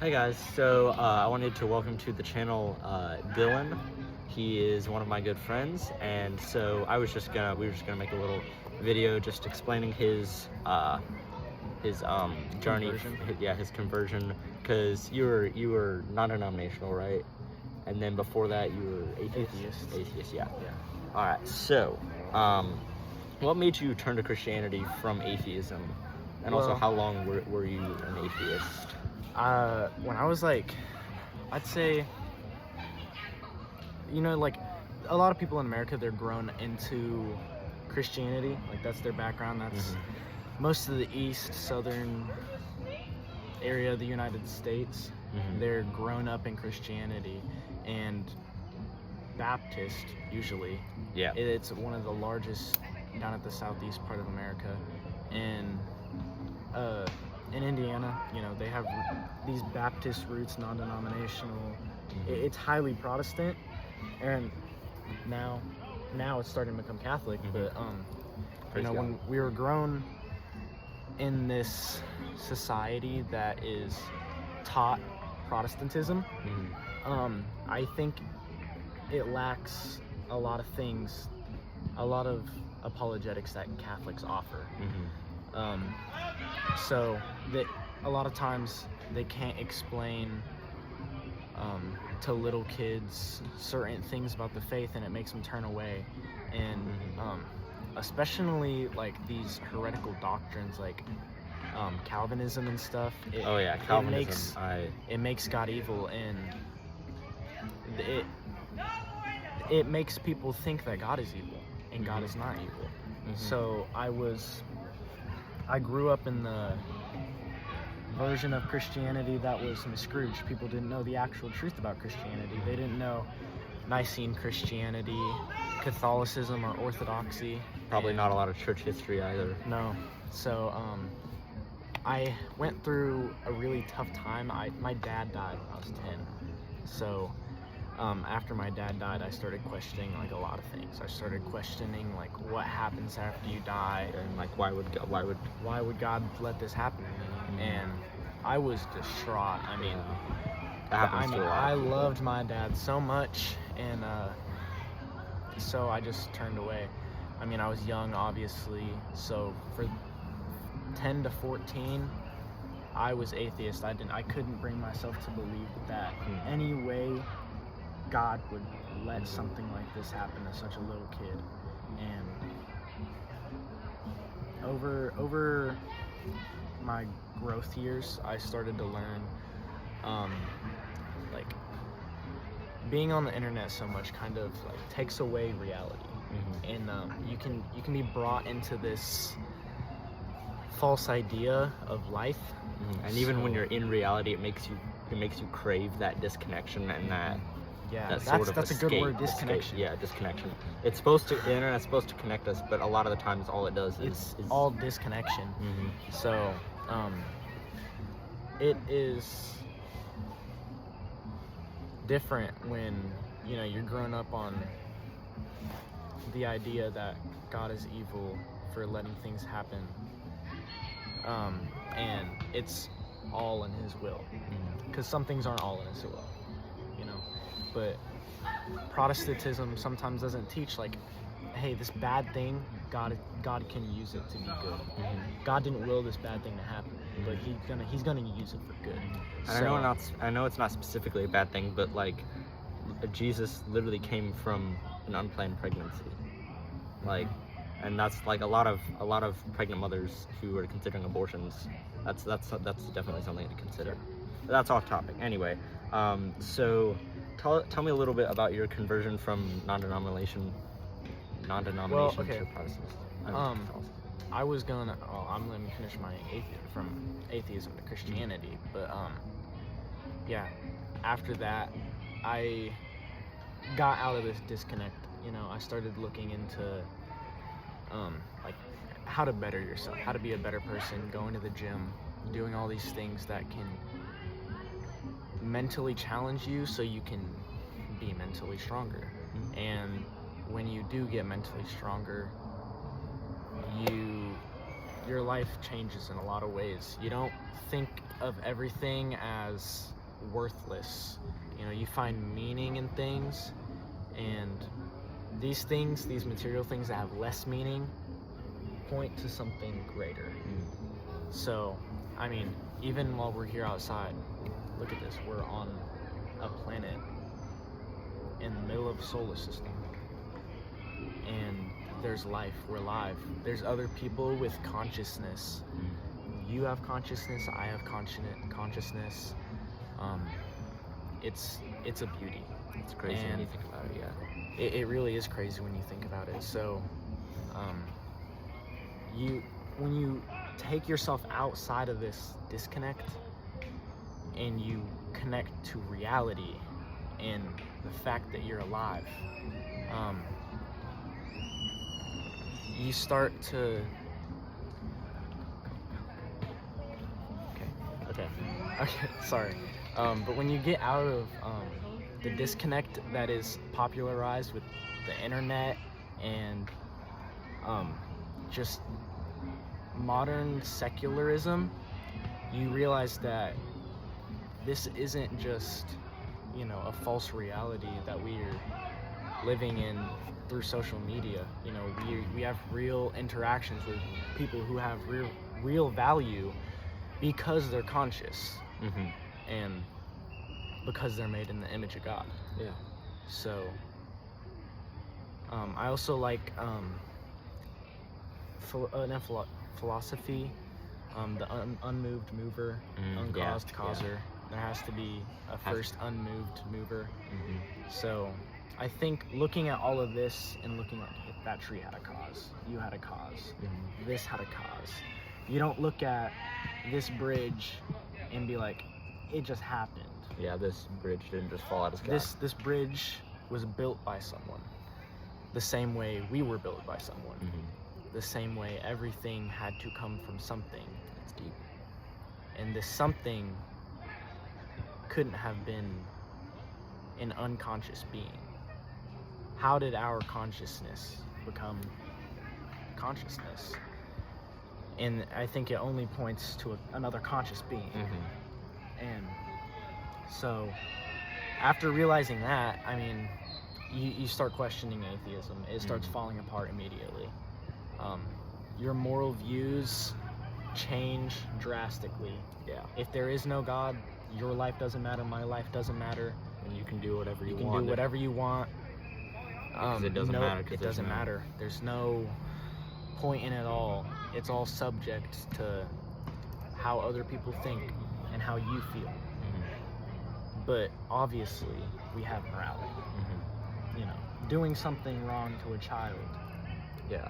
Hi guys, so I wanted to welcome to the channel Dylan. He is one of my good friends, and so we were just gonna make a little video just explaining his journey, Conversion. his conversion, because you were non-denominational, right? And then before that you were atheist. Atheist, yeah. All right, so what made you turn to Christianity from atheism, and also Well- how long were you an atheist? When I was like, I'd say, like a lot of people in America, they're grown into Christianity. Like that's their background. That's most of the east, southern area of the United States. They're grown up in Christianity, and Baptist usually. Yeah. It's one of the largest down at the southeast part of America, and in Indiana, they have these Baptist roots, non-denominational. It's highly Protestant, and now it's starting to become Catholic. But when we were grown in this society that is taught Protestantism, I think it lacks a lot of things, a lot of apologetics that Catholics offer. So that a lot of times they can't explain to little kids certain things about the faith, and it makes them turn away. And especially like these heretical doctrines like Calvinism and stuff. Calvinism. It makes God evil, and it makes people think that God is evil, and God is not evil. So I grew up in the version of Christianity that was miscrooged. People didn't know the actual truth about Christianity. They didn't know Nicene Christianity, Catholicism, or Orthodoxy. Probably not a lot of church history either. No. So I went through a really tough time. My dad died when I was 10. So after my dad died, I started questioning like a lot of things. I started questioning like what happens after you die, And like why would God let this happen to me? And I was distraught. I mean, that happens to a lot I of people. loved my dad so much, and so I just turned away. I mean, I was young, obviously, so for 10 to 14, I was atheist. I couldn't bring myself to believe that any way God would let something like this happen to such a little kid. And over my growth years, I started to learn like being on the internet so much kind of like takes away reality. And you can be brought into this false idea of life. And even when you're in reality, it makes you crave that disconnection and that that's a good word, disconnection. Disconnection. The internet's supposed to connect us, but a lot of the times all it does It's is all disconnection. So it is different when you're growing up on the idea that God is evil for letting things happen, and it's all in His will, because some things aren't all in His will, but Protestantism sometimes doesn't teach like, hey, this bad thing, God can use it to be good. God didn't will this bad thing to happen, but He's gonna use it for good. And I know it's not specifically a bad thing, but like Jesus literally came from an unplanned pregnancy, like, and that's like a lot of pregnant mothers who are considering abortions. That's definitely something to consider. But that's off topic. Anyway, so tell me a little bit about your conversion from non-denomination to Protestant. Let me finish my from atheism to Christianity, but after that, I got out of this disconnect. I started looking into like how to better yourself, how to be a better person, going to the gym, doing all these things that can mentally challenge you so you can be mentally stronger. And when you do get mentally stronger, your life changes in a lot of ways. You don't think of everything as worthless. You know, you find meaning in things, and these things, these material things that have less meaning, point to something greater. So, I mean, even while we're here outside, look at this. We're on a planet in the middle of a solar system, and there's life. We're alive. There's other people with consciousness. You have consciousness. I have consciousness. It's a beauty. It's crazy when you think about it. Yeah. It really is crazy when you think about it. So, when you take yourself outside of this disconnect and you connect to reality and the fact that you're alive, you start to okay sorry, but when you get out of the disconnect that is popularized with the internet and just modern secularism, you realize that this isn't just, you know, a false reality that we're living in through social media. You know, we have real interactions with people who have real value because they're conscious, and because they're made in the image of God. Yeah. So I also like philosophy, the unmoved mover, uncaused causer. There has to be a first unmoved mover. So I think looking at all of this and looking at that tree had a cause, you had a cause, this had a cause. You don't look at this bridge and be like, it just happened. Yeah, this bridge didn't just fall out of the sky. This bridge was built by someone, the same way we were built by someone. The same way everything had to come from something. It's deep. And this something couldn't have been an unconscious being. How did our consciousness become consciousness? And I think it only points to another conscious being. And so after realizing that, I mean, you start questioning atheism. It starts falling apart immediately. Your moral views change drastically. Yeah. If there is no God, your life doesn't matter, my life doesn't matter. And you can do whatever you want. You can do whatever you want. Because it doesn't matter. It doesn't matter. There's no point in it all. It's all subject to how other people think and how you feel. But obviously, we have morality. You know, doing something wrong to a child,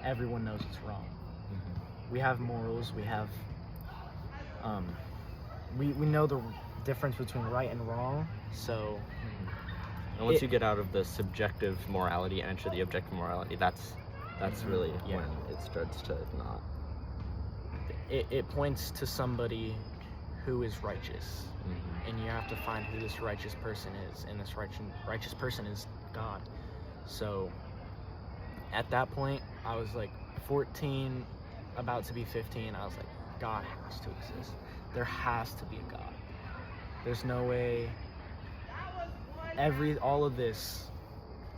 everyone knows it's wrong. We have morals. We have, we know the difference between right and wrong. So, and once you get out of the subjective morality and enter the objective morality, that's really when it starts to not. It points to somebody who is righteous, and you have to find who this righteous person is, and this righteous person is God. So at that point, I was like 14, about to be 15. I was like, God has to exist. There has to be a God. There's no way. All of this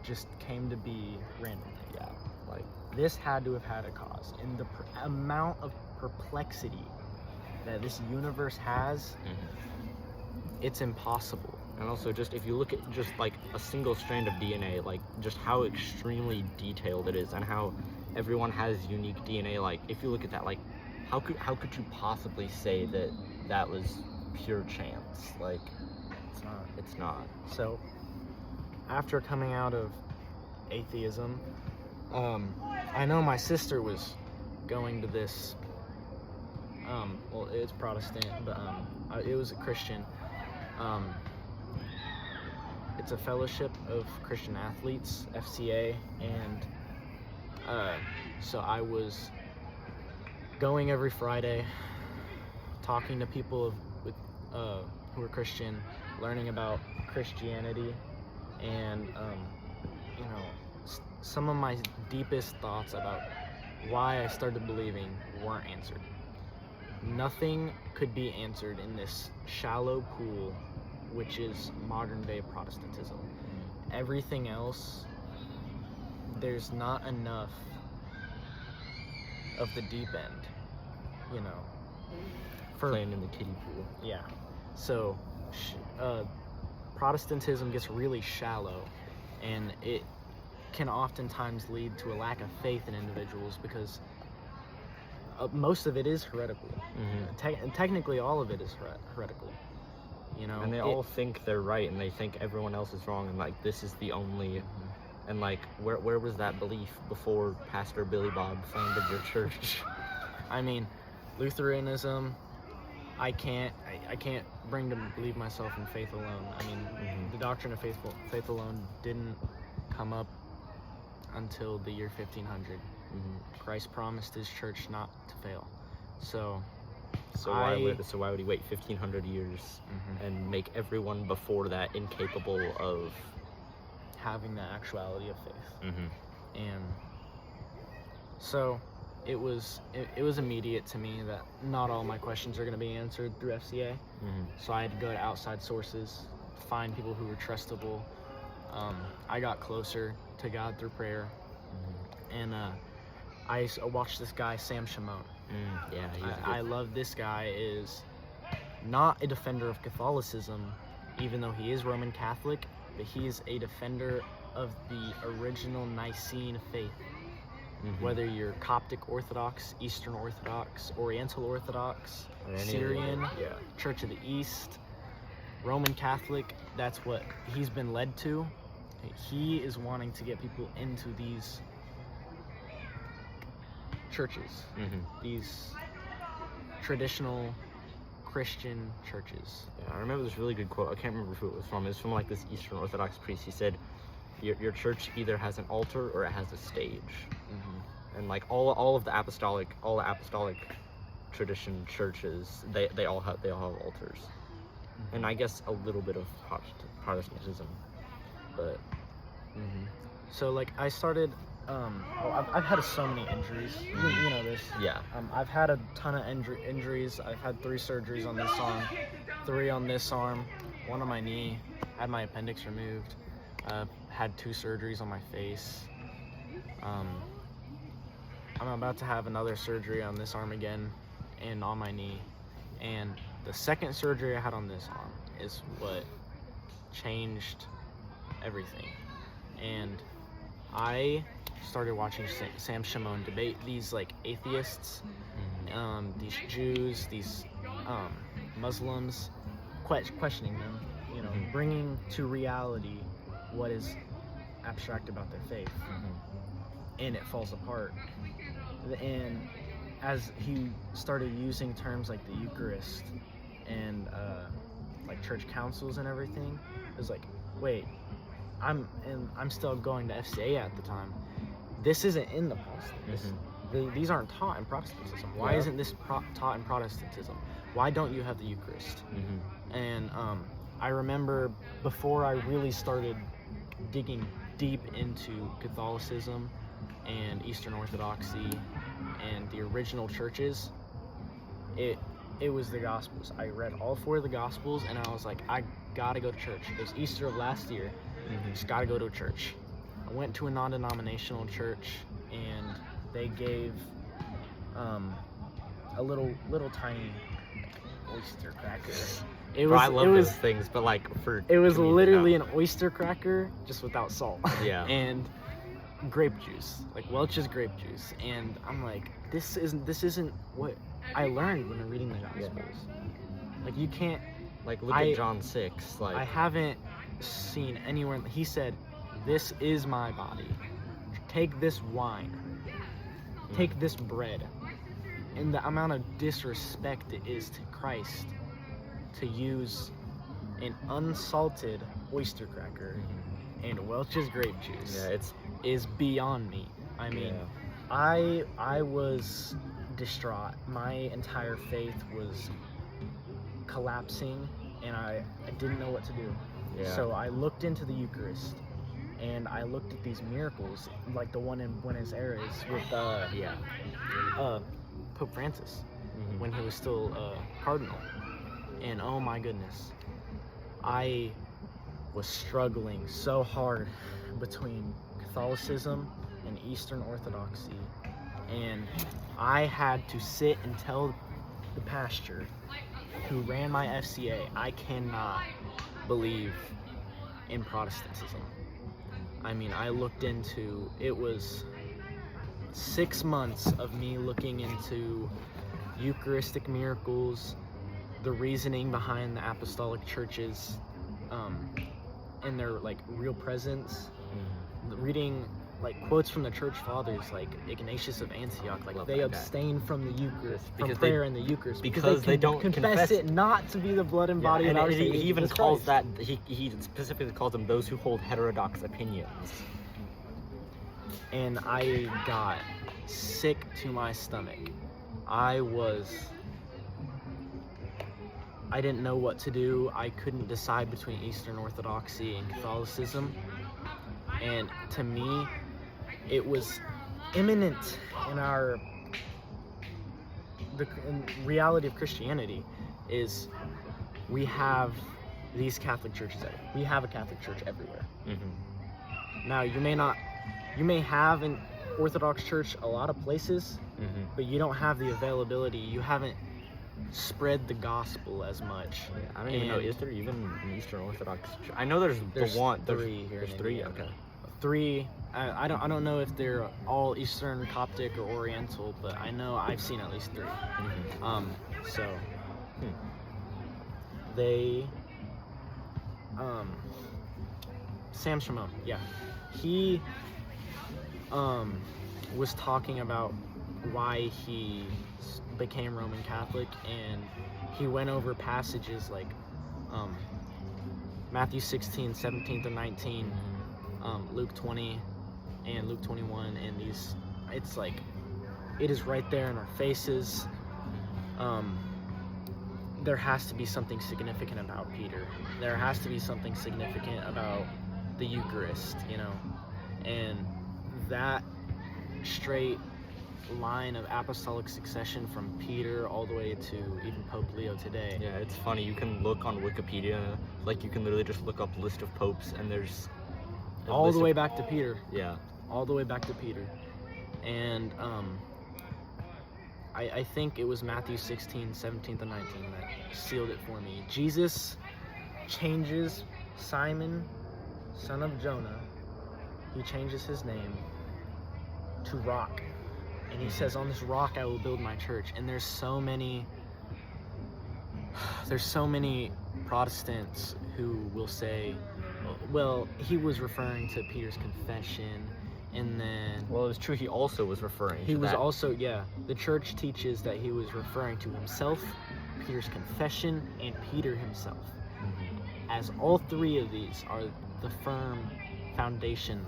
just came to be randomly. Yeah, like this had to have had a cause, and the amount of perplexity that this universe has, it's impossible. And also, just if you look at just like a single strand of DNA, like just how extremely detailed it is, and how everyone has unique DNA. Like if you look at that, like how could you possibly say that was pure chance? Like it's not. So after coming out of atheism, I know my sister was going to this, well, it's Protestant, but it was a Christian. It's a fellowship of Christian athletes, FCA, and so I was going every Friday, talking to people who were Christian, learning about Christianity, and you know, some of my deepest thoughts about why I started believing weren't answered. nothing could be answered in this shallow pool, which is modern day Protestantism. Everything else, there's not enough of the deep end, you know. For Playing in the kiddie pool. yeah, so Protestantism gets really shallow, and it can oftentimes lead to a lack of faith in individuals because most of it is heretical. Technically, all of it is heretical. You know, And they all think they're right, and they think everyone else is wrong, and like this is the only. And like, where was that belief before Pastor Billy Bob founded your church? I mean, Lutheranism. I can't bring to believe myself in faith alone. I mean, the doctrine of faith alone didn't come up until the year 1500. Christ promised his church not to fail. So why would he wait 1500 years and make everyone before that incapable of having the actuality of faith? And so it was immediate to me that not all my questions are going to be answered through FCA. So I had to go to outside sources, find people who were trustable. I got closer to God through prayer, and I watched this guy, Sam Shimon. I love this guy. Is not a defender of Catholicism, even though he is Roman Catholic, but he is a defender of the original Nicene faith. Whether you're Coptic Orthodox, Eastern Orthodox, Oriental Orthodox, Syrian, Church of the East, Roman Catholic, that's what he's been led to. He is wanting to get people into these churches, these traditional Christian churches. I remember this really good quote. I can't remember who it was from. It was from like this Eastern Orthodox priest. He said, your church either has an altar or it has a stage. And like all of the apostolic tradition churches, they all have altars. And I guess a little bit of Protestantism, but so like I started I've had so many injuries. You know this. Yeah. I've had a ton of injuries. I've had 3 surgeries on this arm, 3 on this arm, 1 on my knee. Had my appendix removed. Had 2 surgeries on my face. I'm about to have another surgery on this arm again, and on my knee. And the second surgery I had on this arm is what changed everything. And I started watching Sam Shimon debate these like atheists, these Jews, these Muslims, questioning them, you know, bringing to reality what is abstract about their faith, and it falls apart. And as he started using terms like the Eucharist and like church councils and everything, it was like, wait, I'm still going to FCA at the time. This isn't in the Protestant. These aren't taught in Protestantism. Why isn't this taught in Protestantism? Why don't you have the Eucharist? And I remember before I really started digging deep into Catholicism and Eastern Orthodoxy and the original churches, it was the Gospels. I read all 4 of the Gospels, and I was like, I gotta go to church. It was Easter of last year. Just gotta go to a church. I went to a non-denominational church, and they gave a little tiny oyster cracker. I love those things, but like it was literally an oyster cracker just without salt. Yeah. And grape juice, like Welch's grape juice. And I'm like, this isn't what I learned when reading the Gospels. Like, you can't, like, look at John 6. Like, I haven't seen anywhere. He said, this is my body. Take this wine. Take this bread. And the amount of disrespect it is to Christ to use an unsalted oyster cracker and Welch's grape juice is beyond me. I mean, I was distraught. My entire faith was collapsing, and I didn't know what to do. So I looked into the Eucharist, and I looked at these miracles, like the one in Buenos Aires with Pope Francis. when he was still cardinal. And oh my goodness, I was struggling so hard between Catholicism and Eastern Orthodoxy. And I had to sit and tell the pastor who ran my FCA, I cannot believe in Protestantism. I mean, I looked into, it was 6 months of me looking into Eucharistic miracles, the reasoning behind the apostolic churches, and their like real presence, reading like quotes from the church fathers, like Ignatius of Antioch, like they abstain from the Eucharist, from prayer in the Eucharist, because they don't confess it not to be the blood and body of our Savior. He even calls that, he specifically calls them those who hold heterodox opinions. And I got sick to my stomach. I didn't know what to do. I couldn't decide between Eastern Orthodoxy and Catholicism. And to me, it was imminent in the reality of Christianity is we have these Catholic churches. We have a Catholic church everywhere. Now, you may have an Orthodox church a lot of places, but you don't have the availability. You haven't spread the gospel as much. I don't even know, is there even an Eastern Orthodox church? I know there's three here. There's three, okay. Three. I don't know if they're all Eastern, Coptic, or Oriental, but I know I've seen at least 3. They Sam Shimon, yeah, he was talking about why he became Roman Catholic, and he went over passages like Matthew 16, 17 to 19, Luke 20 and Luke 21, and these, it's like, it is right there in our faces. There has to be something significant about Peter. There has to be something significant about the Eucharist, you know, and that straight line of apostolic succession from Peter all the way to even Pope Leo today. Yeah, it's funny, you can look on Wikipedia, like you can literally just look up list of popes, and there's all the way back to Peter. Yeah. All the way back to Peter. And I think it was Matthew 16, 17 to 19 that sealed it for me. Jesus changes Simon, son of Jonah, he changes his name to Rock. And he says, on this rock I will build my church. And there's so many Protestants who will say, well, he was referring to Peter's confession, and then... Well, it was true, he also was referring to that. He was also, yeah, the church teaches that he was referring to himself, Peter's confession, and Peter himself. As all 3 of these are the firm foundation,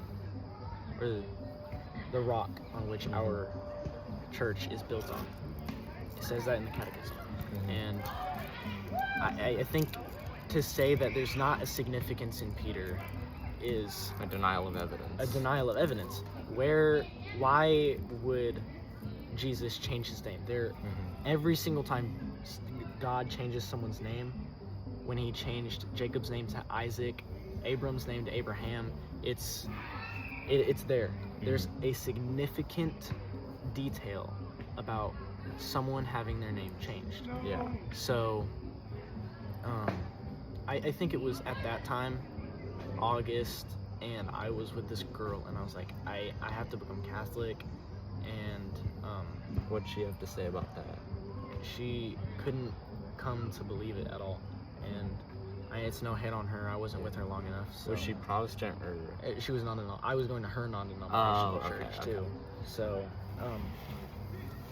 or the rock on which our church is built on. It says that in the Catechism. And I think to say that there's not a significance in Peter is a denial of evidence. A denial of evidence. Why would Jesus change his name? Every single time God changes someone's name, when he changed Jacob's name to Isaac, Abram's name to Abraham, it's there. There's a significant detail about someone having their name changed. Yeah. So, I think it was at that time, August, and I was with this girl, and I was like, I have to become Catholic, and what'd she have to say about that? She couldn't come to believe it at all, and it's no hit on her. I wasn't with her long enough. So. Was she Protestant or? She was I was going to her non-denominational church too. Okay. So,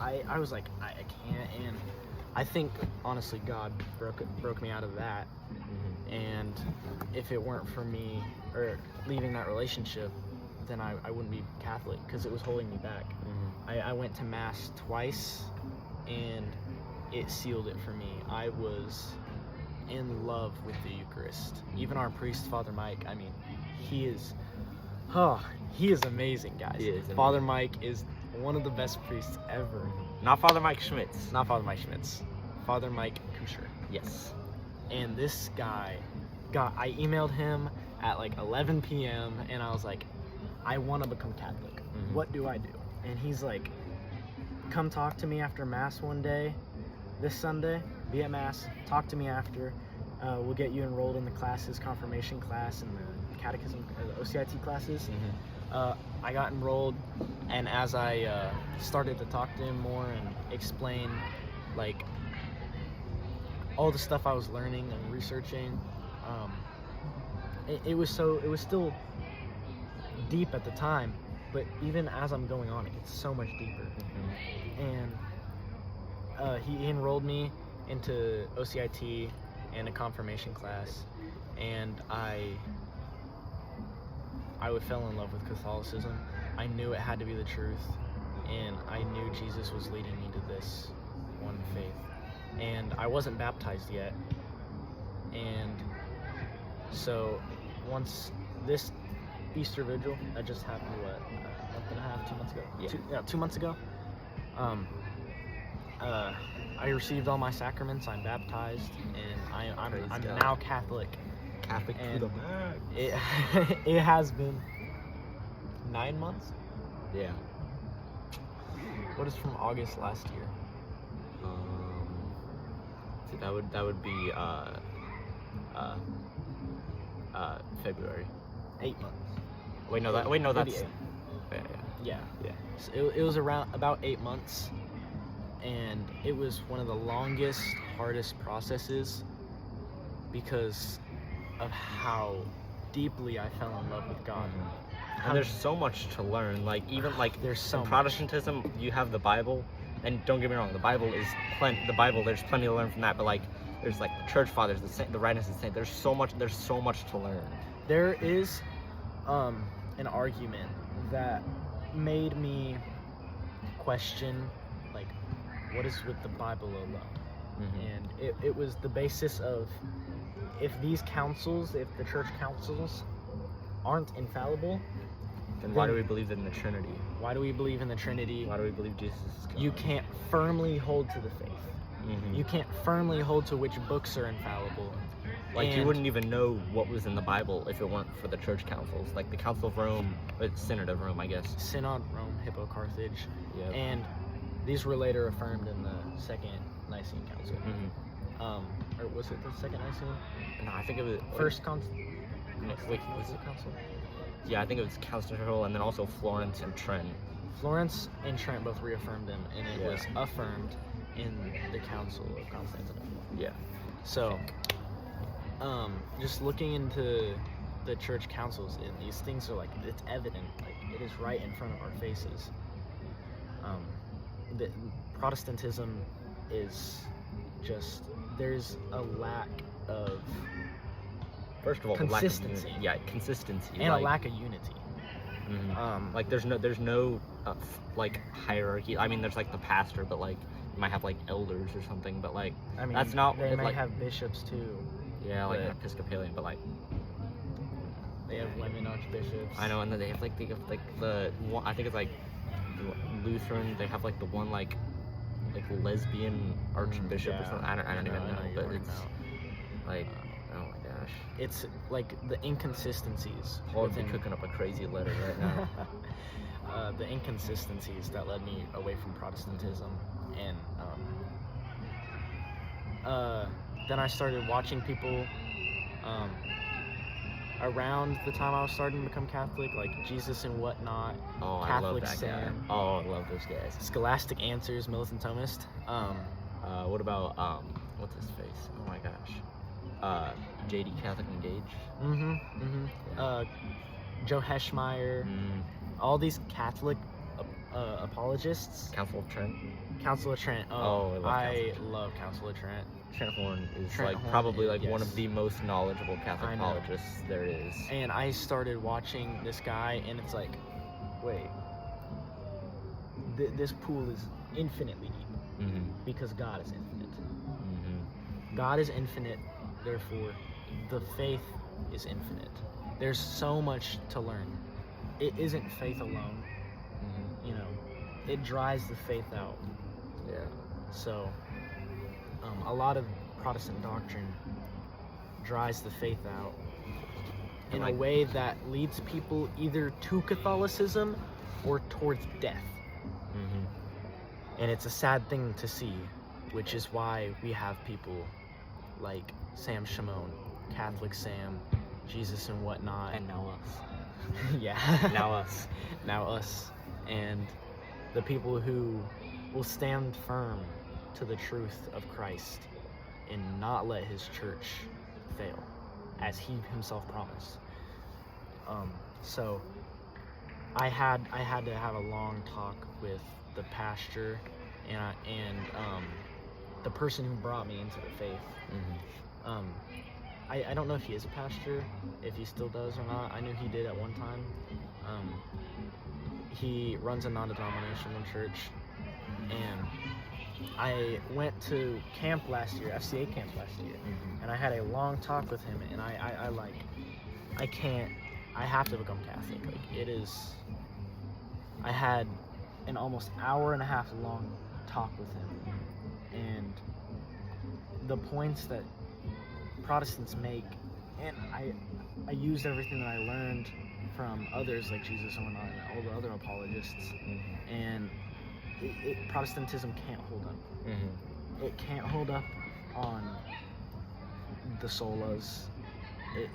I was like, I can't, and I think honestly God broke me out of that. And if it weren't for me or leaving that relationship, then I wouldn't be Catholic, because it was holding me back. I went to Mass twice, and it sealed it for me. I was in love with the Eucharist. Even our priest, Father Mike, he is amazing, guys. He is amazing. Father Mike is one of the best priests ever. Not Father Mike Schmitz. Not Father Mike Schmitz. Father Mike Kusher. Yes. And this guy, I emailed him at like 11 p.m. and I was like, I want to become Catholic. Mhm. What do I do? And he's like, come talk to me after Mass one day, this Sunday, be at Mass, talk to me after. We'll get you enrolled in the classes, confirmation class and the catechism, the OCIT classes. I got enrolled, and as I started to talk to him more and explain like all the stuff I was learning and researching, it was still deep at the time, but even as I'm going on, it gets so much deeper. And he enrolled me into OCIT and a confirmation class, and I fell in love with Catholicism. I knew it had to be the truth, and I knew Jesus was leading me to this one faith. And I wasn't baptized yet, and so once this Easter Vigil that just happened, what, a month and a half, 2 months ago? Yeah. 2 months ago. I received all my sacraments. I'm baptized, and I'm God. now Catholic. Catholic And to the max. It has been 9 months. Yeah. What is from August last year? That would be February. 8 months. That's Maybe yeah. Yeah. Yeah. So it was around about 8 months, and it was one of the longest, hardest processes because of how deeply I fell in love with God. And there's so much to learn. Like even like There's so in much. Protestantism, you have the Bible, and don't get me wrong, the Bible is plenty. The Bible, there's plenty to learn from that. But like, there's like the Church Fathers, the writings of the saints. There's so much to learn. There is an argument that made me question, like, what is with the Bible alone? And it was the basis of, if these councils, if the church councils aren't infallible, Then why do we believe in the Trinity? why do we believe in the Trinity? Why do we believe Jesus is God? You can't firmly hold to the faith. You can't firmly hold to which books are infallible. Like, you And- wouldn't even know what was in the Bible if it weren't for the church councils. Like the Council of Rome, Synod of Rome, I guess. Synod, Rome, Hippo, Carthage. Yep. And these were later affirmed in the Second Nicene Council. Or was it the Second Nicene? No, I think it was First was it? Council? Yeah, I think it was Constantinople, and then also Florence and Trent. Florence and Trent both reaffirmed them, and it Yeah. was affirmed in the Council of Constantinople. Yeah. So, just looking into the church councils, and these things are like, it's evident, like it is right in front of our faces. The Protestantism is just, there's a lack of First of all, consistency. Consistency. and a lack of unity. Like there's no like hierarchy. I mean, there's like the pastor, but like you might have like elders or something. But like I mean, that's not they might like, have bishops too. yeah, like an but- Episcopalian, but like They have women archbishops. I know, and then they have like the one, I think it's like Lutheran. They have like the one like lesbian archbishop or yeah. something. I don't even know, you're but talking it's about. like oh my gosh. It's like the inconsistencies. Paul would be within- cooking up a crazy letter right now. The inconsistencies that led me away from Protestantism, and then I started watching people around the time I was starting to become Catholic, like Jesus and Whatnot, Oh, I Catholic love that guy. Sam. Oh, I love those guys. Scholastic Answers, Militant Thomist. What about what's his face? Oh my gosh. JD Catholic Engage. Yeah. Joe Heschmeyer, all these Catholic apologists. Council of Trent. Council of Trent. Oh, I love Council of Trent. Trent Horn is Trent like Horn, probably like one yes. of the most knowledgeable Catholic I know. apologists there is. And I started watching this guy, and it's like, wait, this pool is infinitely deep because God is infinite. God is infinite, therefore, the faith is infinite. There's so much to learn. It isn't faith alone. You know, it dries the faith out. Yeah. So a lot of Protestant doctrine dries the faith out in a way that leads people either to Catholicism or towards death. And it's a sad thing to see, which is why we have people like Sam Shimon, Catholic Sam, Jesus and whatnot. And now us. Yeah. Now us. Now us. And the people who will stand firm to the truth of Christ and not let his church fail, as he himself promised. So I had to have a long talk with the pastor and the person who brought me into the faith. I don't know if he is a pastor, if he still does or not. I knew he did at one time. He runs a non-denominational church, and I went to camp last year, FCA camp last year, and I had a long talk with him, and I have to become Catholic. I had an almost hour and a half long talk with him, and the points that Protestants make, and I used everything that I learned from others like Jesus and whatnot, and all the other apologists, and Protestantism can't hold up. It can't hold up on the solas.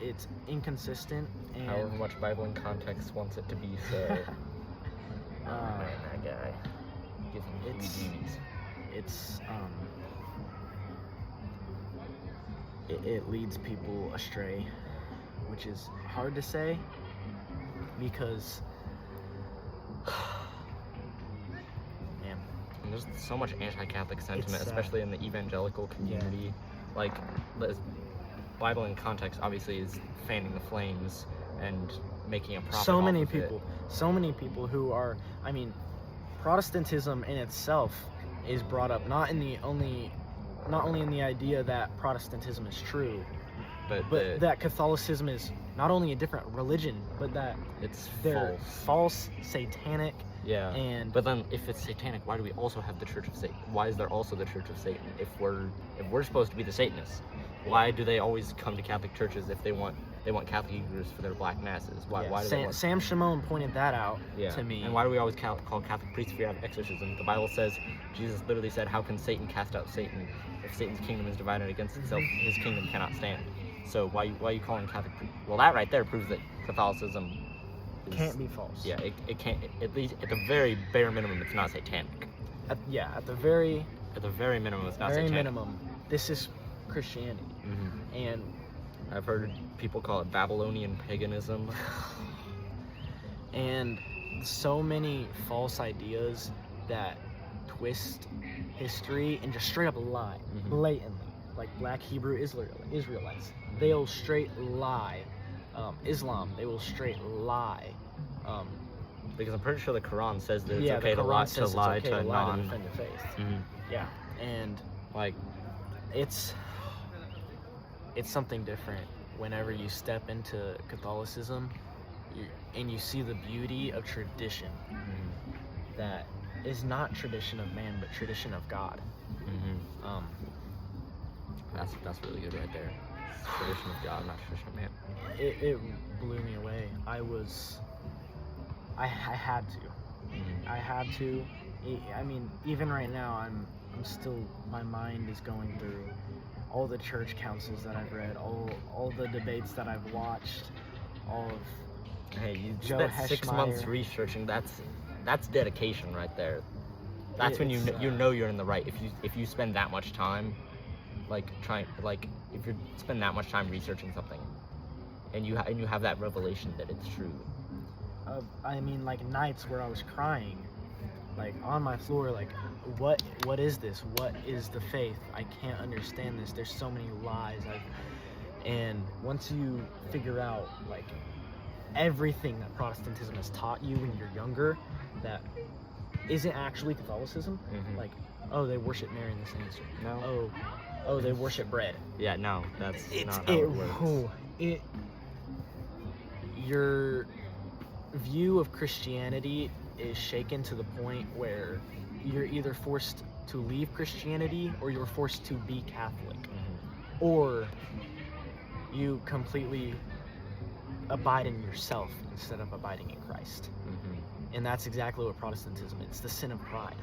It's inconsistent, and However much Bible in context wants it to be, so. Oh man, that guy gives me heebie-jeebies. It leads people astray, which is hard to say because, man, And there's so much anti-Catholic sentiment, especially in the evangelical community. Like, the Bible in context obviously is fanning the flames and making a profit. So many people who are, Protestantism in itself is brought up not only in the idea that Protestantism is true, but that Catholicism is not only a different religion, but that they're false, satanic. Yeah. But then, if it's satanic, why do we also have the Church of Satan? Why is there also the Church of Satan? If we're supposed to be the Satanists, why do they always come to Catholic churches if they want Catholic Eucharist for their black masses? Why do they want... Sam Shimon pointed that out to me. And why do we always call Catholic priests if we have exorcism? The Bible says, Jesus literally said, how can Satan cast out Satan? If Satan's kingdom is divided against itself, his kingdom cannot stand. So why are you calling Catholic priests? Well, that right there proves that Catholicism can't be false. Yeah, it can't, at least at the very bare minimum, it's not satanic. At the very minimum, it's not satanic. Very minimum, this is Christianity. And I've heard people call it Babylonian paganism. And so many false ideas that twist history and just straight up lie, blatantly. Like black Hebrew Israelites, they'll straight lie. Islam, they will straight lie. Because I'm pretty sure the Quran says that it's okay to lie to defend your faith. Yeah, and like it's something different whenever you step into Catholicism, and you see the beauty of tradition. That is not tradition of man, but tradition of God. That's really good right there. It's tradition of God, not tradition of man. It blew me away. I had to. I had to. Even right now, I'm still, my mind is going through all the church councils that I've read, all the debates that I've watched, all of Hey, you Joe spent 6 months researching. That's dedication right there. That's when you know you're in the right. If you spend that much time, if you spend that much time researching something, and you have that revelation that it's true. Nights where I was crying, on my floor, what is this? What is the faith? I can't understand this. There's so many lies. And once you figure out everything that Protestantism has taught you when you're younger, that isn't actually Catholicism. Oh, they worship Mary and the Saints. No. Oh, they worship bread. Yeah, no, that's not how it works. Your view of Christianity is shaken to the point where you're either forced to leave Christianity or you're forced to be Catholic, or you completely abide in yourself instead of abiding in Christ. And that's exactly what Protestantism is. It's the sin of pride.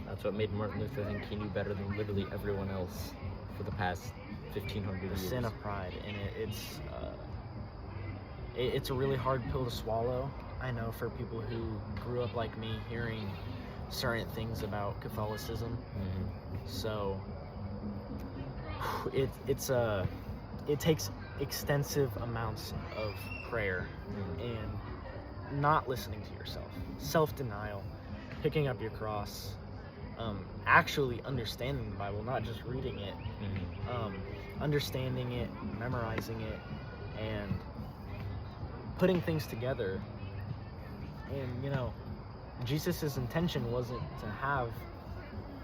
That's what made Martin Luther think he knew better than literally everyone else for the past 1,500 years. The sin of pride, and it's a really hard pill to swallow. I know, for people who grew up like me, hearing certain things about Catholicism. So it takes extensive amounts of prayer and not listening to yourself, self-denial, picking up your cross, actually understanding the Bible, not just reading it, understanding it, memorizing it, and putting things together. And, you know, Jesus' intention wasn't to have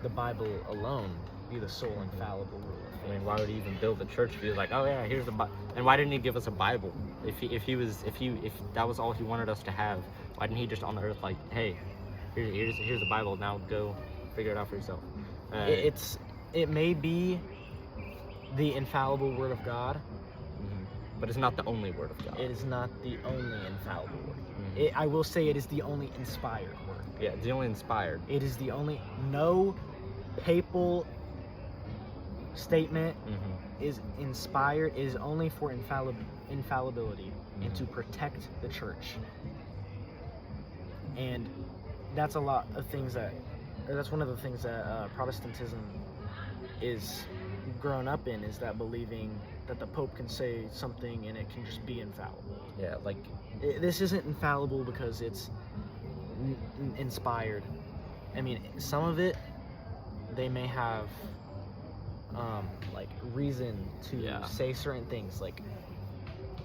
the Bible alone be the sole infallible rule of faith. I mean, why would he even build the church if he was like, oh yeah, here's the Bible? And why didn't he give us a Bible? If that was all he wanted us to have, why didn't he just on the earth like, hey, here's the Bible, now go figure it out for yourself? It may be the infallible word of God, but it's not the only word of God. It is not the only infallible word. I will say it is the only inspired word. Yeah, it's the only inspired. It is the only, no papal statement is inspired. It is only for infallibility and to protect the church. And that's a lot of things that's one of the things that Protestantism is grown up in, is that believing that the Pope can say something and it can just be infallible. Yeah, like this isn't infallible because it's inspired. I mean, some of it they may have like reason to say certain things, like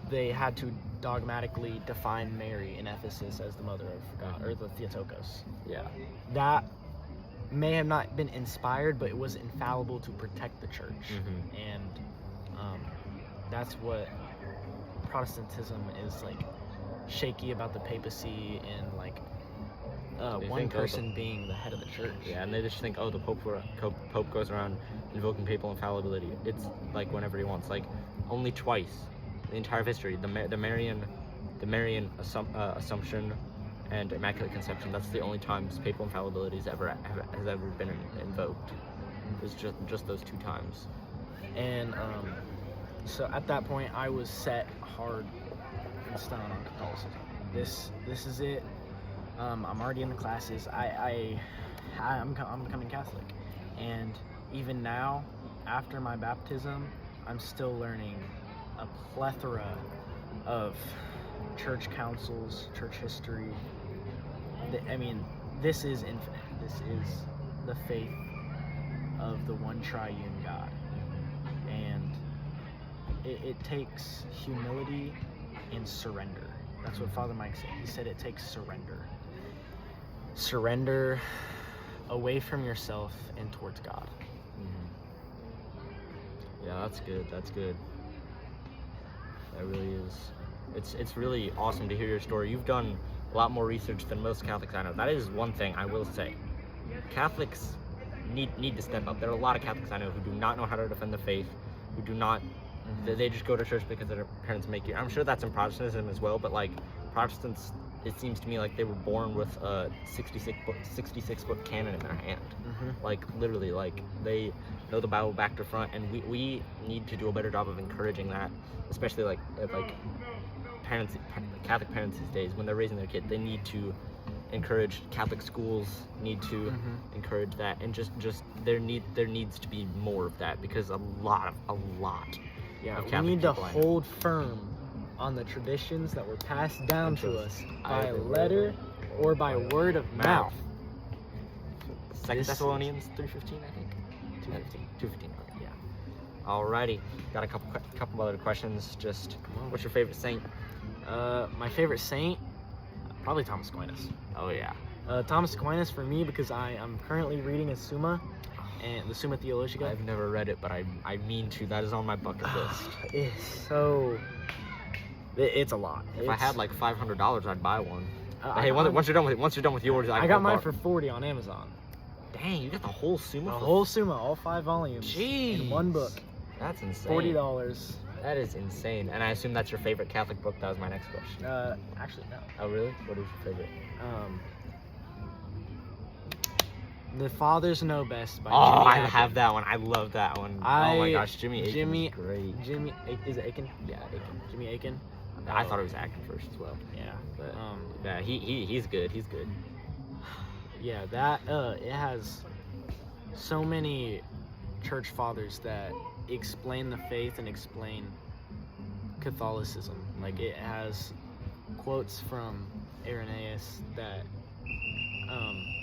they had to dogmatically define Mary in Ephesus as the mother of God, or the Theotokos. Yeah, that may have not been inspired, but it was infallible to protect the church. And that's what Protestantism is like, shaky about the papacy and like one person being the head of the church. Yeah, and they just think, oh, the Pope goes around invoking papal infallibility. It's like whenever he wants. Like only twice in the entire history, the Marian Assumption and Immaculate Conception. That's the only times papal infallibility has ever been invoked. It's just those two times. And so at that point, I was set hard in stone on Catholicism. This is it. I'm already in the classes. I'm becoming Catholic, and even now, after my baptism, I'm still learning a plethora of church councils, church history. I mean, this is infinite. This is the faith of the one triune God, and it takes humility and surrender. That's what Father Mike said. He said it takes surrender. Surrender away from yourself and towards God. Yeah, that's good. That really is. It's really awesome to hear your story. You've done a lot more research than most Catholics I know. That is one thing I will say. Catholics need to step up. There are a lot of Catholics I know who do not know how to defend the faith, who do not, they just go to church because their parents make you. I'm sure that's in Protestantism as well, but like Protestants, it seems to me like they were born with a 66-book canon in their hand. Like literally, like they know the Bible back to front, and we need to do a better job of encouraging that, especially like parents, Catholic parents these days, when they're raising their kid, they need to encourage. Catholic schools need to encourage that, and just there needs to be more of that, because a lot of Catholic we need to hold firm on the traditions that were passed down to us by letter or by word of mouth. 2 Thessalonians 3:15, I think. 2:15. Yeah. Alrighty, got a couple other questions. Just what's your favorite saint? My favorite saint, probably Thomas Aquinas. Oh yeah. Thomas Aquinas for me, because I am currently reading a Summa, and the Summa Theologica. I've never read it, but I mean to. That is on my bucket list. It's a lot. If I had like $500, I'd buy one. Hey, once you're done with yours, I got mine for $40 on Amazon. Dang, you got the whole Summa. The whole Summa, all 5 volumes. Jeez. In one book. That's insane. $40. That is insane. And I assume that's your favorite Catholic book. That was my next question. Actually no. Oh really? What is your favorite? The Fathers Know Best by Oh, Jimmy I Akin. have that one. I love that one. Oh my gosh, Jimmy Akin is great. Is it Akin? Yeah, Akin. Jimmy Akin. I thought it was Akin first as well. Yeah. But yeah, he's good. He's good. Yeah, that it has so many church fathers that explain the faith and explain Catholicism. Like it has quotes from Irenaeus that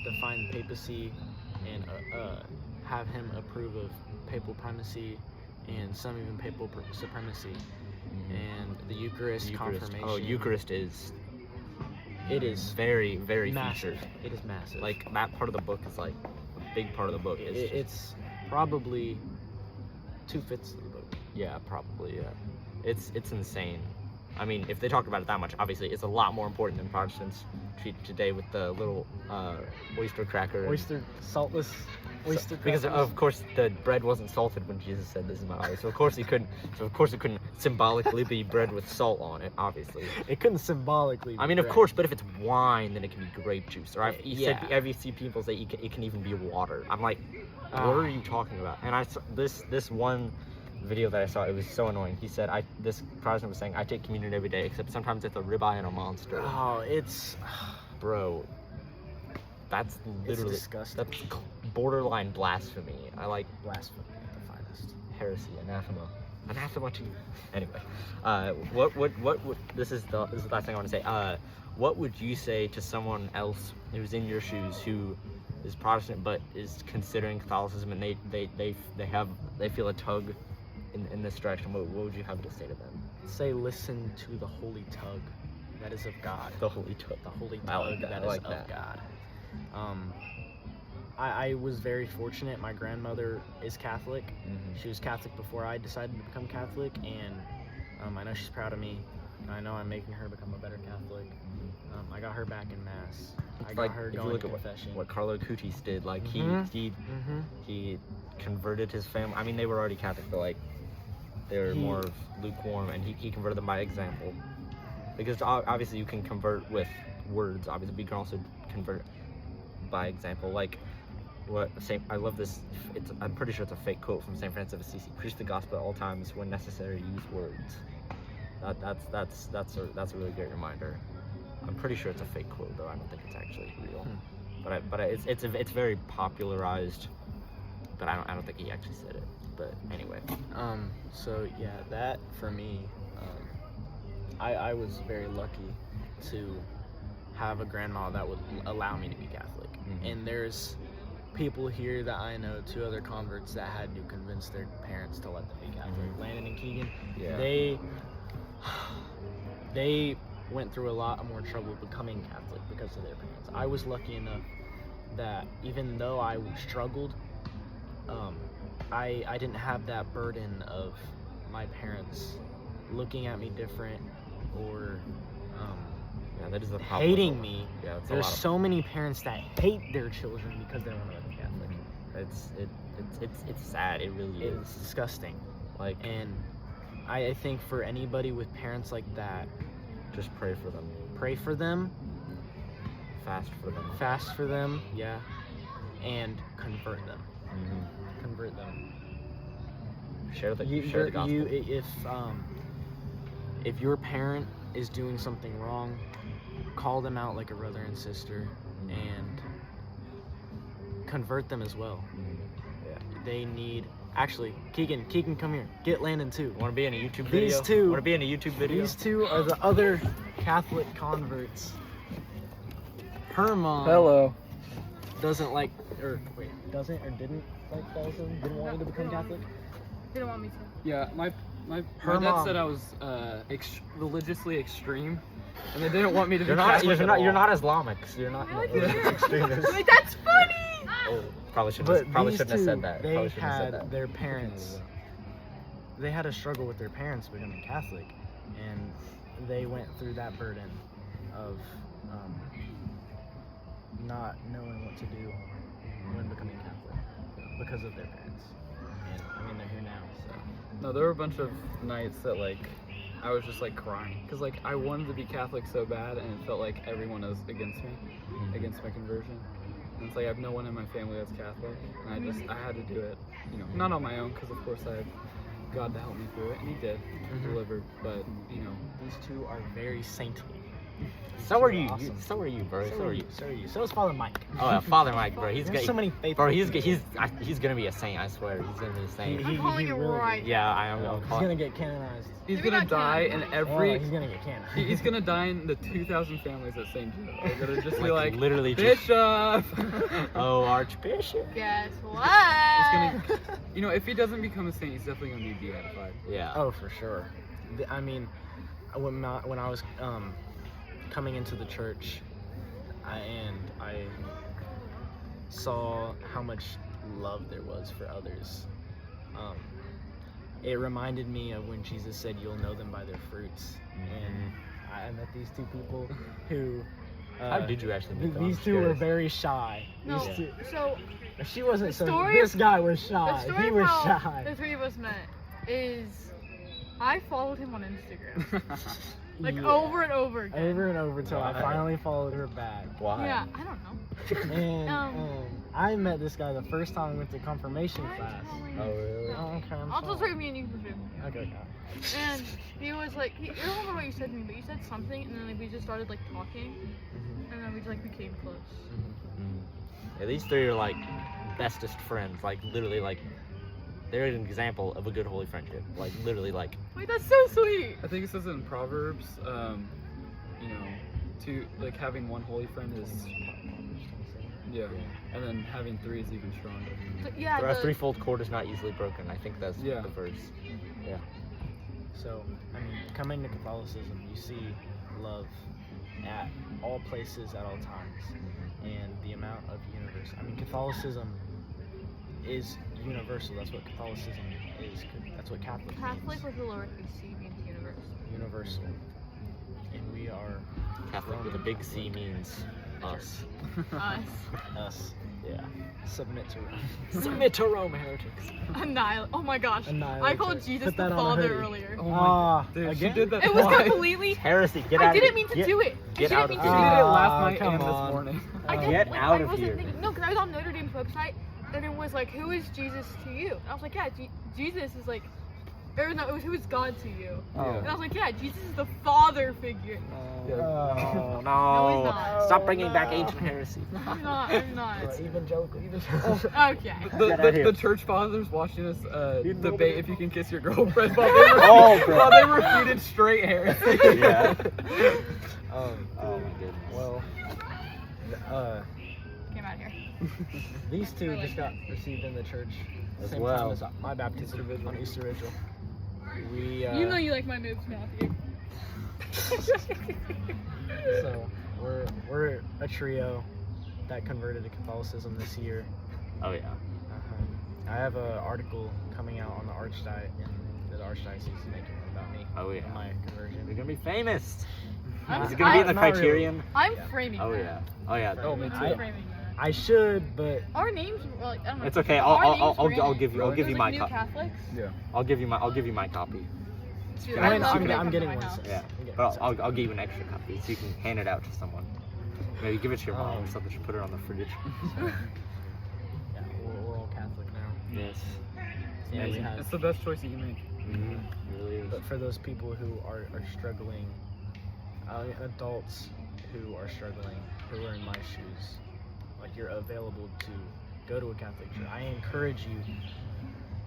define papacy and have him approve of papal primacy and some even papal supremacy. And the Eucharist, confirmation. Oh, Eucharist is. It is very, very massive. featured. It is massive. Like that part of the book is like a big part of the book. It's probably 2/5 of the book. Yeah, probably. Yeah, it's insane. I mean, if they talked about it that much, obviously it's a lot more important than Protestants treat today with the little oyster cracker. Saltless oyster crackers. Because of course the bread wasn't salted when Jesus said, "This is my body." So of course it couldn't symbolically be bread with salt on it. Obviously, it couldn't symbolically. I mean, of course, but if it's wine, then it can be grape juice. Or I've seen people say it can even be water. I'm like, what are you talking about? And I saw this one video that I saw, it was so annoying. He said, this Protestant was saying, I take communion every day, except sometimes it's a ribeye and a monster. Oh, it's... Bro, that's literally... It's disgusting. That's borderline blasphemy. I like... Blasphemy at the finest. Heresy, anathema. Anathema to you. Anyway, this is the last thing I want to say. What would you say to someone else who's in your shoes, who is Protestant but is considering Catholicism, and they feel a tug in this direction? What would you have to say to them? Say, listen to the holy tug that is of God. The holy tug. The holy tug that is of God. I was very fortunate. My grandmother is Catholic. She was Catholic before I decided to become Catholic, and I know she's proud of me. I know I'm making her become a better Catholic. I got her back in Mass. I got her going to confession. What Carlo Acutis did, like he converted his family. I mean, they were already Catholic, but like they were more of lukewarm, and he converted them by example. Because obviously you can convert with words, obviously, but you can also convert by example. Like I love this. I'm pretty sure it's a fake quote from Saint Francis of Assisi. Preach the gospel at all times, when necessary, use words. That's a really great reminder. I'm pretty sure it's a fake quote, though. I don't think it's actually real. But it's very popularized. But I don't think he actually said it. But anyway. So yeah, that for me, I was very lucky to have a grandma that would allow me to be Catholic. And there's people here that I know, 2 other converts that had to convince their parents to let them be Catholic. Landon and Keegan, they went through a lot more trouble becoming Catholic because of their parents. I was lucky enough that even though I struggled, I didn't have that burden of my parents looking at me different or that is the hating me. Yeah, there's so many parents that hate their children because they want to be Catholic. It's sad. It really is. It's disgusting. Like, and I think for anybody with parents like that, just pray for them. Pray for them. Fast for them. Fast for them, yeah. And convert them. Convert them. Share the gospel. If your parent is doing something wrong, call them out like a brother and sister, and convert them as well. Yeah. They need. Actually, Keegan, come here. Get Landon too. Want to be in a YouTube video? These two. Want to be in a YouTube video? These 2 are the other Catholic converts. Her mom. Hello. Doesn't like, or wait, doesn't or didn't like Catholicism? Didn't want me to become Catholic? Didn't want me to. Yeah, my Her dad mom. said I was religiously extreme, and they didn't want me to be You're not. Catholic at all. You're not Islamic. So you're not extremist. Wait, that's funny! Oh, probably shouldn't have said that. They had their parents. They had a struggle with their parents becoming Catholic, and they went through that burden. of not knowing what to do when becoming Catholic because of their parents. And I mean, they're here now, so. No, there were a bunch of nights that like I was just like crying because like I wanted to be Catholic so bad, and it felt like everyone was against me, against my conversion. And it's like I have no one in my family that's Catholic, and I had to do it, you know, not on my own because of course I had God to help me through it, and He did deliver. But you know, These two are very saintly. So are you. Awesome. So are you, bro. So are you. So are you. So is Father Mike. Oh, yeah, Father Mike, bro. He's There's so many faithful. Bro, he's gonna be a saint. I swear, he's gonna be a saint. I'm calling it really right. Yeah, I am. He's gonna get canonized. he's Maybe gonna not die canon. in every. He's gonna get canonized. He's gonna die in the 2,000 families at St. Jude. They're gonna just be like, literally just. Bishop. Oh, Archbishop. Guess what? He's gonna, you know, if he doesn't become a saint, he's definitely gonna be beatified. Yeah. Oh, for sure. I mean, when I was coming into the church, I saw how much love there was for others. It reminded me of when Jesus said, "You'll know them by their fruits." And I met these two people who. How did you actually meet them? These I'm two were curious. very shy. No, These two, so she wasn't the so. story- This guy was the shy. story He of was how shy. the three of us met is I followed him on Instagram. Like Yeah. over and over again. Over and over till I Why? finally followed her back. Why? Yeah, I don't know. And I met this guy the first time I went to confirmation class. Oh, really? Oh, okay, I'm I'll just sorry. write me and you can forgive me. Okay. And he was like, I don't remember what you said to me, but you said something, and then like we just started like talking, and then we just like became close. Yeah, these three are like bestest friends. Like literally, like they're an example of a good holy friendship. Like literally, like. Wait, that's so sweet. I think it says in Proverbs, you know, to like having one holy friend is yeah, and then having three is even stronger. So, yeah, Our the, threefold cord is not easily broken. I think that's Yeah. the verse. Yeah. So, I mean, coming to Catholicism, you see love at all places at all times. And the amount of universe. I mean, Catholicism is universal. That's what Catholicism is. That's what Catholic Catholic means. with the lowercase c means universe. Universal. And we are Catholic with a big C means us. Us. us. Yeah. Submit to Rome. Submit to Rome, heretics. Annihilate. Oh my gosh. I Annihilate called it. Jesus Put the that on a Father hoodie. earlier. Oh my Ah, dude, again? she did that It was twice. completely. Heresy. Get out I of here. didn't mean to do it. I get didn't out mean of to She do did it. it last night come and this on. morning. I didn't, Get like, out I of wasn't here. Thinking, no, because I was on Notre Dame's website, and it was like, who is Jesus to you? And I was like, yeah, Jesus is like, or no, it was who is God to you? Oh. And I was like, yeah, Jesus is the Father figure. Oh, No, he's no. not. Stop bringing back ancient heresy. I'm not. I'm not. Evangelical. Okay. Get outta here. The church fathers watching us You know debate that. if you can kiss your girlfriend while they, Oh, bro. while they refuted straight heresy. Yeah. Oh Oh my goodness. well, Came out here. these two just got received in the church As same well. time as my baptism on Easter Vigil. We You know you like my moves, Matthew. so we're a trio that converted to Catholicism this year. Oh yeah. I have an article coming out on the Archdiocese is making about me. Oh, yeah. and my conversion. You're gonna be famous. I'm, Is it gonna be in the Not really. Criterion? I'm Yeah. framing Oh that. yeah. Oh yeah. Oh, me I'm too. framing that. I should, but Our names were like, I don't know. It's okay. Our names I'll were in it. give you Really? give you It was my like New copy. Catholics. Yeah. I'll give you my copy. Dude, I I mean, love I'm when they I'm come getting to my one. house. Since. Yeah. I'm getting But one since. I'll give you an extra copy so you can hand it out to someone. Maybe give it to your mom or Oh. something. She put it on the fridge. Yeah, we're all Catholic now. Yes. Yeah, we Amazing. have. It's the best choice that you make. Mm-hmm. Really is. But for those people who are struggling, adults who are struggling, who are in my shoes, like you're available to go to a Catholic church. I encourage you,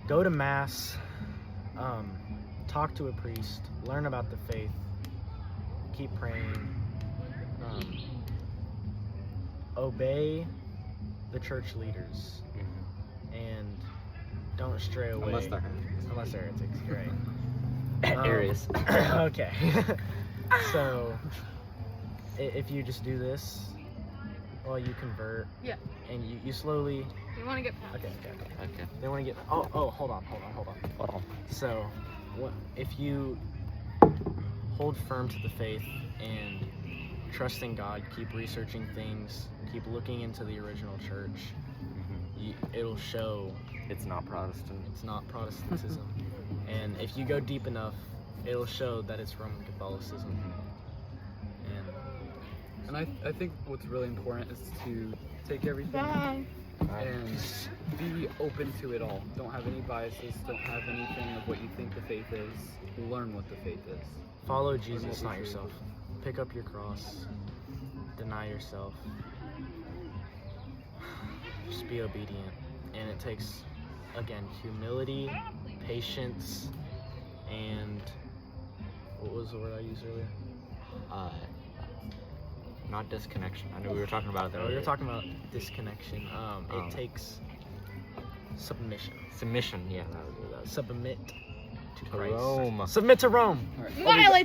go to Mass, talk to a priest, learn about the faith, keep praying, obey the church leaders, and don't stray away. Unless they're heretics. Unless they're heretics, you're right. Aries. Okay. So, if you just do this while you convert, Yeah. and you slowly, You want to get past. okay. Okay. They want to get. Oh, hold on. Hold on. So, if you hold firm to the faith and trust in God, keep researching things, keep looking into the original church. It'll show It's not Protestant. it's not Protestantism. And if you go deep enough, it'll show that it's Roman Catholicism. And I think what's really important is to take everything Bye. and be open to it all. Don't have any biases. Don't have anything of what you think the faith is. Learn what the faith is. Follow Jesus, not yourself. Pick up your cross. Deny yourself. Just be obedient. And it takes, again, humility, patience, and what was the word I used earlier? Not disconnection. I know we were talking about it there. We were talking about disconnection. It takes submission. Submission. Yeah, that was Submit to to Christ. Rome. Submit to Rome. All right. Violate